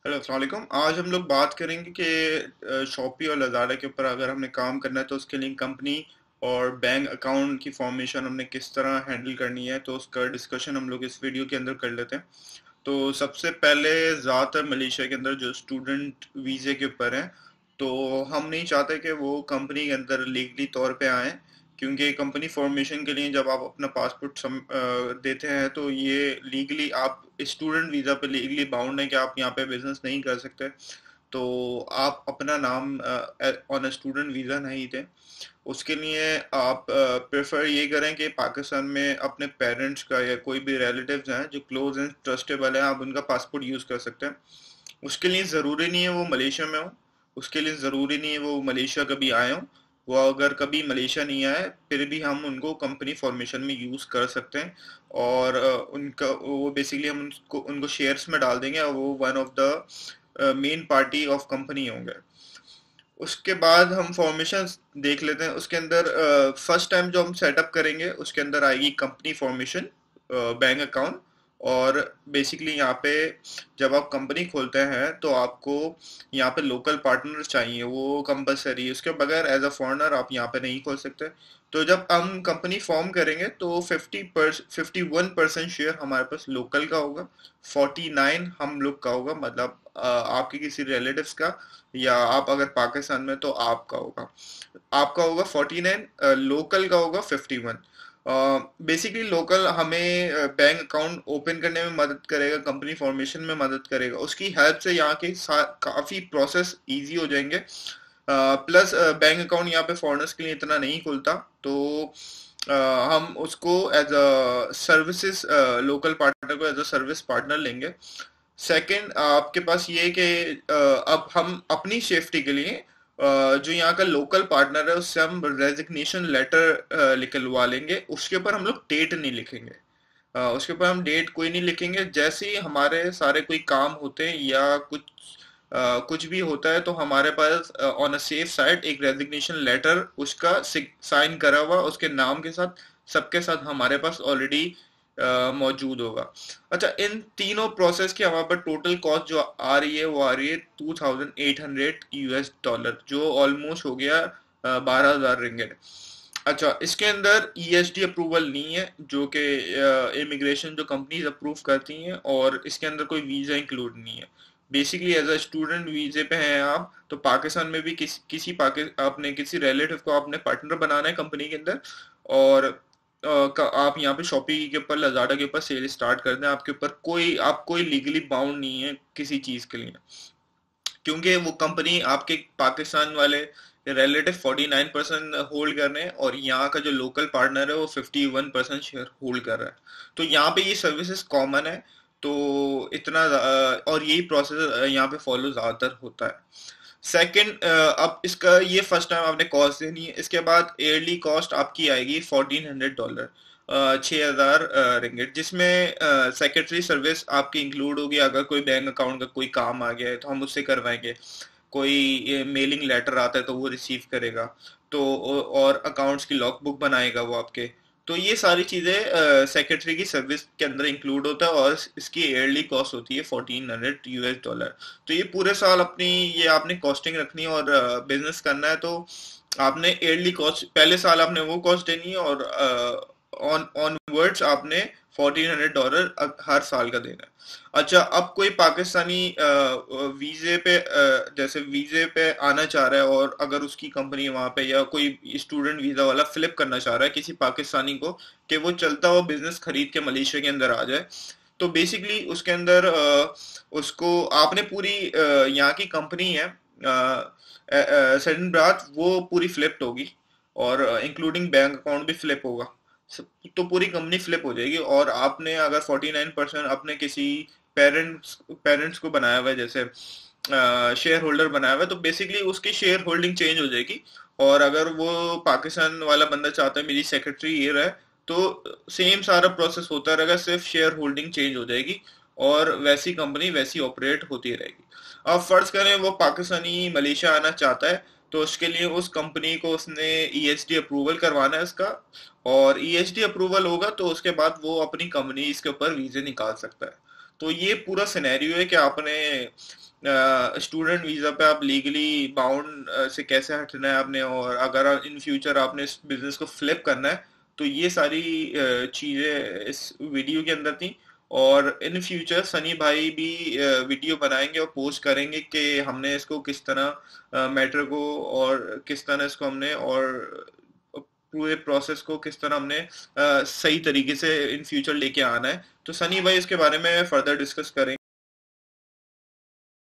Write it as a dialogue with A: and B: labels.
A: Hello अस्सलाम वालेकुम। आज हम लोग बात करेंगे कि शॉपी और लज़ारा के ऊपर अगर हमने काम करना है तो उसके लिए कंपनी और बैंक अकाउंट की फॉर्मेशन हमने किस तरह हैंडल करनी है, तो उसका डिस्कशन हम लोग इस वीडियो के अंदर कर लेते हैं। तो सबसे पहले ज़्यादातर मलेशिया के अंदर जो स्टूडेंट वीज़े के ऊपर हैं, तो हम नहीं चाहते कि वो कंपनी के अंदर लीगली तौर पे आएँ, क्योंकि कंपनी फॉर्मेशन के लिए जब आप अपना पासपोर्ट देते हैं तो ये लीगली आप स्टूडेंट वीज़ा पे लीगली बाउंड है कि आप यहाँ पे बिजनेस नहीं कर सकते। तो आप अपना नाम ऑन अ स्टूडेंट वीज़ा नहीं दें। उसके लिए आप प्रेफर ये करें कि पाकिस्तान में अपने पेरेंट्स का या कोई भी रिलेटिव्स हैं जो क्लोज एंड ट्रस्टेबल हैं, आप उनका पासपोर्ट यूज़ कर सकते हैं। उसके लिए ज़रूरी नहीं है वो मलेशिया में हो, उसके लिए ज़रूरी नहीं है वो मलेशिया कभी आए हों। वो अगर कभी मलेशिया नहीं आए फिर भी हम उनको कंपनी फॉर्मेशन में यूज़ कर सकते हैं। और उनका वो बेसिकली हम उनको उनको शेयर्स में डाल देंगे और वो one of the main party of company होंगे। उसके बाद हम फॉर्मेशन देख लेते हैं। उसके अंदर फर्स्ट टाइम जो हम सेटअप करेंगे उसके अंदर आएगी कंपनी फॉर्मेशन, बैंक अकाउंट। और बेसिकली यहाँ पे जब आप कंपनी खोलते हैं तो आपको यहाँ पे लोकल पार्टनर चाहिए, वो कंपलसरी है। उसके बगैर एज अ फॉरेनर आप यहाँ पे नहीं खोल सकते। तो जब हम कंपनी फॉर्म करेंगे तो 51% शेयर हमारे पास लोकल का होगा, 49 हम लोग का होगा, मतलब आपके किसी रिलेटिव्स का, या आप अगर पाकिस्तान में तो आपका होगा। आपका होगा 49, लोकल का होगा 51। बेसिकली लोकल हमें बैंक अकाउंट ओपन करने में मदद करेगा, कंपनी फॉर्मेशन में मदद करेगा। उसकी हेल्प से यहाँ के काफ़ी प्रोसेस इजी हो जाएंगे। प्लस बैंक अकाउंट यहाँ पे फॉरेनर्स के लिए इतना नहीं खुलता, तो हम उसको as a services, local partner को एज अ सर्विस पार्टनर लेंगे। सेकंड आपके पास ये है कि अब हम अपनी सेफ्टी के लिए जो यहाँ का लोकल पार्टनर है उससे हम रेजिग्नेशन लेटर निकलवा लेंगे। उसके ऊपर हम लोग डेट नहीं लिखेंगे। उसके ऊपर हम डेट कोई नहीं लिखेंगे। जैसे ही हमारे सारे कोई काम होते हैं या कुछ भी होता है तो हमारे pass on a safe side एक रेजिग्नेशन लेटर उसका साइन करा हुआ उसके नाम के साथ, सबके साथ हमारे पास ऑलरेडी मौजूद होगा। अच्छा, इन तीनों प्रोसेस की हमारे पर टोटल कॉस्ट जो आ रही है वो आ रही है $2,800, जो ऑलमोस्ट हो गया 12,000 रिंगिट। अच्छा, इसके अंदर ईएसडी अप्रूवल नहीं है, जो कि इमिग्रेशन जो कंपनीज अप्रूव करती हैं, और इसके अंदर कोई वीज़ा इंक्लूड नहीं है। बेसिकली एज अ स्टूडेंट वीजे पे हैं आप, तो पाकिस्तान में भी आपने किसी रिलेटिव को आपने पार्टनर बनाना है कंपनी के अंदर। और आप यहाँ पे शॉपी के ऊपर, लजाडा के ऊपर सेल स्टार्ट कर दें, आपके ऊपर आप कोई लीगली बाउंड नहीं है किसी चीज़ के लिए, क्योंकि वो कंपनी आपके पाकिस्तान वाले रिलेटिव 49% होल्ड कर रहे हैं और यहाँ का जो लोकल पार्टनर है वो 51% शेयर होल्ड कर रहा है। तो यहाँ पे ये सर्विसेज कॉमन है। तो और यही प्रोसेस यहाँ पे फॉलो ज़्यादातर होता है। सेकंड, अब इसका ये फर्स्ट टाइम आपने कॉस्ट देनी है। इसके बाद ईयरली कॉस्ट आपकी आएगी $1,400, 6,000 रिंगिट, जिसमें सेक्रेटरी सर्विस आपकी इंक्लूड होगी। अगर कोई बैंक अकाउंट का कोई काम आ गया है तो हम उससे करवाएंगे। कोई मेलिंग लेटर आता है तो वो रिसीव करेगा। तो और अकाउंट्स की लॉग बुक बनाएगा वो आपके। तो ये सारी चीज़ें सेक्रेटरी की सर्विस के अंदर इंक्लूड होता है, और इसकी ईयरली कॉस्ट होती है $1,400। तो ये पूरे साल अपनी ये आपने कॉस्टिंग रखनी है और बिजनेस करना है, तो आपने ईयरली कॉस्ट पहले साल आपने वो कॉस्ट देनी है, और ऑन ऑनवर्ड्स आपने $1,400 हर साल का देना है। अच्छा, अब कोई पाकिस्तानी वीजे पे जैसे वीजे पे आना चाह रहा है, और अगर उसकी कंपनी वहां पे, या कोई स्टूडेंट वीजा वाला फ्लिप करना चाह रहा है किसी पाकिस्तानी को कि वो चलता हुआ बिजनेस खरीद के मलेशिया के अंदर आ जाए, तो बेसिकली उसके अंदर उसको आपने पूरी यहाँ की कंपनी है सडन ब्राथ, वो पूरी फ्लिप्ड होगी, और इंक्लूडिंग बैंक अकाउंट भी फ्लिप होगा। तो पूरी कंपनी फ्लिप हो जाएगी। और आपने अगर 49% अपने किसी पेरेंट्स को बनाया हुआ है, जैसे शेयर होल्डर बनाया हुआ है, तो बेसिकली उसकी शेयर होल्डिंग चेंज हो जाएगी। और अगर वो पाकिस्तान वाला बंदा चाहता है मेरी सेक्रेटरी ये रहे, तो सेम सारा प्रोसेस होता रहेगा, सिर्फ शेयर होल्डिंग चेंज हो जाएगी, और वैसी कंपनी वैसी ऑपरेट होती रहेगी। अब फर्ज करें वो पाकिस्तानी मलेशिया आना चाहता है, तो उसके लिए उस कंपनी को उसने ईएसडी अप्रूवल करवाना है उसका, और ईएसडी अप्रूवल होगा तो उसके बाद वो अपनी कंपनी इसके ऊपर वीजे निकाल सकता है। तो ये पूरा सिनेरियो है कि आपने स्टूडेंट वीजा पे आप लीगली बाउंड से कैसे हटना है आपने, और अगर इन फ्यूचर आपने इस बिजनेस को फ्लिप करना है, तो ये सारी चीजें इस वीडियो के अंदर थी। और इन फ्यूचर सनी भाई भी वीडियो बनाएंगे और पोस्ट करेंगे कि हमने इसको किस तरह मैटर को, और किस तरह इसको हमने, और पूरे प्रोसेस को किस तरह हमने सही तरीके से इन फ्यूचर लेके आना है। तो सनी भाई इसके बारे में फर्दर डिस्कस करेंगे।